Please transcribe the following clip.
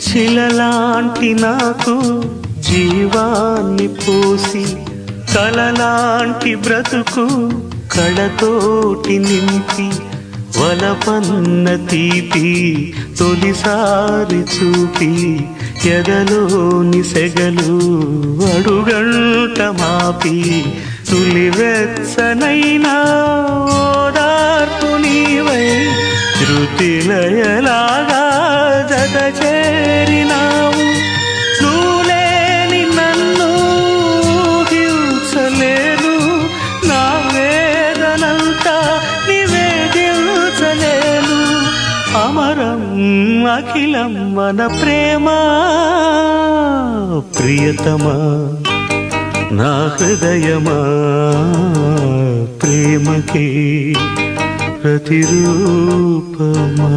శిలలాంటి నాకు జీవాన్ని పోసి కలలాంటి బ్రతుకు కళతోటి నింపి వలపన్న తీపి తొలిసారి చూపి ఎదలోని సెగలు అడుగంట మాపి తులివెచ్చనైనా ఓదార్పు నీవై శృతిలయలాగా జత చేరినావు నువ్వులేని నన్ను హింసలేను నా వేదనంతా నివేదించలేను అమరం అఖిలం మన ప్రేమ ప్రియతమా నా హృదయమా ప్రేమకి ప్రతిరూపమా